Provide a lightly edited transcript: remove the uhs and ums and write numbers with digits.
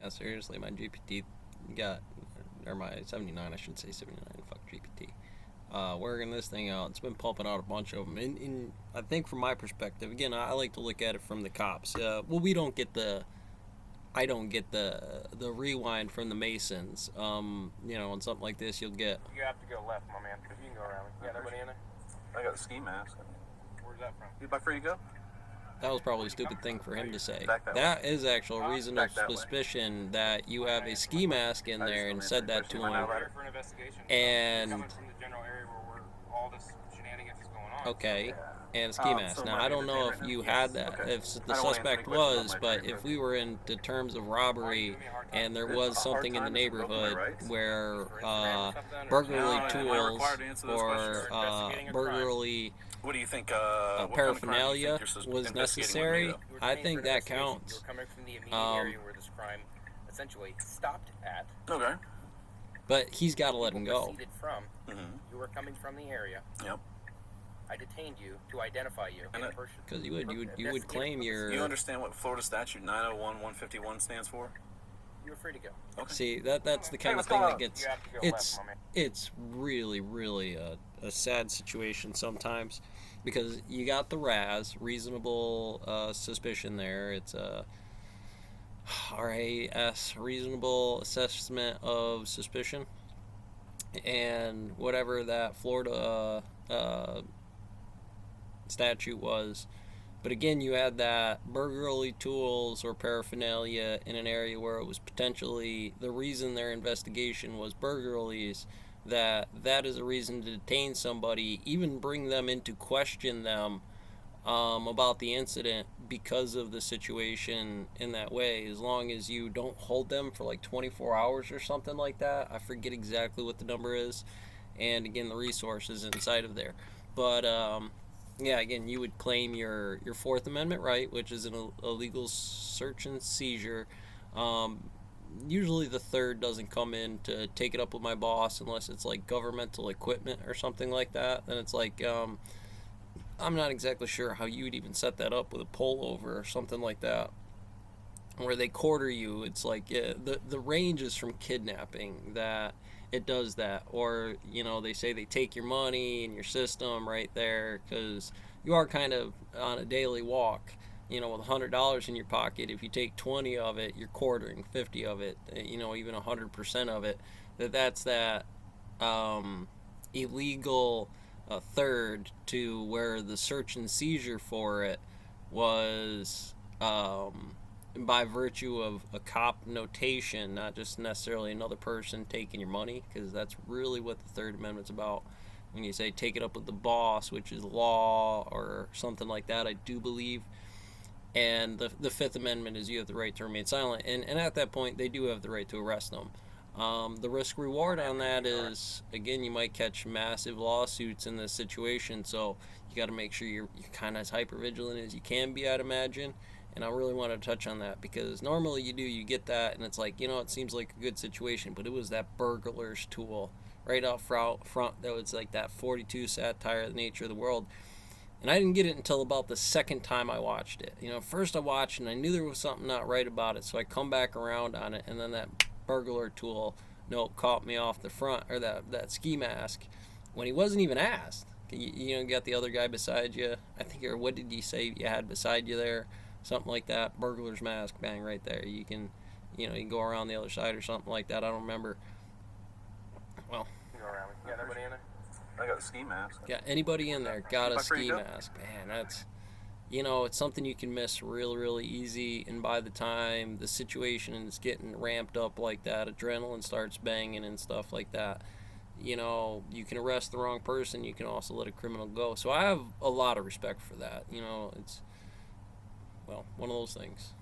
Yeah, seriously, my GPT got, or my 79, I should say 79, fuck GPT. Working this thing out. It's been pumping out a bunch of them. And I think from my perspective, again, I like to look at it from the cops. Well, we don't get the, I don't get the rewind from the Masons. On something like this, you'll get. You have to go left, my man, because you can go around. You got everybody in there? I got the ski mask. Where's that from? You about free to go? That was probably a stupid thing for him to say. That That is actual reason of Back that way. suspicion that you have a ski mask in there and said that to him. We're for an investigation. And We're coming from the general area where all this shenanigans is going on. okay, and a ski mask. so Now might I be don't the know same if right you now. had that, Okay. if the I don't wanna suspect answer any questions was, about my but trade, if we were into terms of robbery and there was something in the neighborhood where burglary No, am I tools required to answer those or questions? burglary What do you think? What paraphernalia kind of crime do you think you're was investigating necessary, with me, You were I trained think for an that investigation. counts. You were coming from the immediate Um, area where this crime essentially stopped at. though? Okay. But he's got to let him go. Proceeded from. Mm-hmm. You were coming from the area. Yep. I detained you to identify you And in it- person. Because you would claim your. You understand what Florida Statute 901-151 stands for? You were free to go. Okay. See, that's the kind of let's thing go that out. gets. You have to go It's left, my man. it's really a sad situation sometimes because you got the RAS, reasonable suspicion there. It's a RAS, reasonable assessment of suspicion, and whatever that Florida statute was. But again, you had that burglary tools or paraphernalia in an area where it was potentially the reason their investigation was burglaries. That is a reason to detain somebody, even bring them in to question them about the incident because of the situation in that way. As long as you don't hold them for like 24 hours or something like that. I forget exactly what the number is, and again, the resources inside of there. But yeah, again, you would claim your Fourth Amendment right, which is an illegal search and seizure. Usually the third doesn't come in to take it up with my boss unless it's like governmental equipment or something like that. Then it's like, I'm not exactly sure how you would even set that up with a pullover or something like that. Where they quarter you, it's like, yeah, the range is from kidnapping that it does that, or they say they take your money and your system right there because you are kind of on a daily walk. With $100 in your pocket, if you take 20 of it, you're quartering 50 of it. Even 100% of it. That's that illegal third to where the search and seizure for it was. By virtue of a cop notation, not just necessarily another person taking your money, because that's really what the Third Amendment's about. When you say take it up with the boss, which is law or something like that, I do believe. And the Fifth Amendment is you have the right to remain silent. And at that point, they do have the right to arrest them. The risk reward on that is, again, you might catch massive lawsuits in this situation, so you got to make sure you're kind of as hyper vigilant as you can be, I'd imagine. And I really want to touch on that because normally you get that and it's like, it seems like a good situation, but it was that burglar's tool right out front that was like that 42 satire, the nature of the world. And I didn't get it until about the second time I watched it. First I watched and I knew there was something not right about it, so I come back around on it, and then that burglar tool caught me off the front, or that ski mask when he wasn't even asked. You got the other guy beside you, I think, or what did you say you had beside you there? Something like that. Burglar's mask, bang, right there. You can go around the other side or something like that. I don't remember. Well, You go around. You got everybody in there? I got the ski mask. yeah, anybody in there got a Am I free to ski go? mask. Man, that's, it's something you can miss really easy. And by the time the situation is getting ramped up like that, adrenaline starts banging and stuff like that, you can arrest the wrong person. You can also let a criminal go. So I have a lot of respect for that. It's, well, one of those things.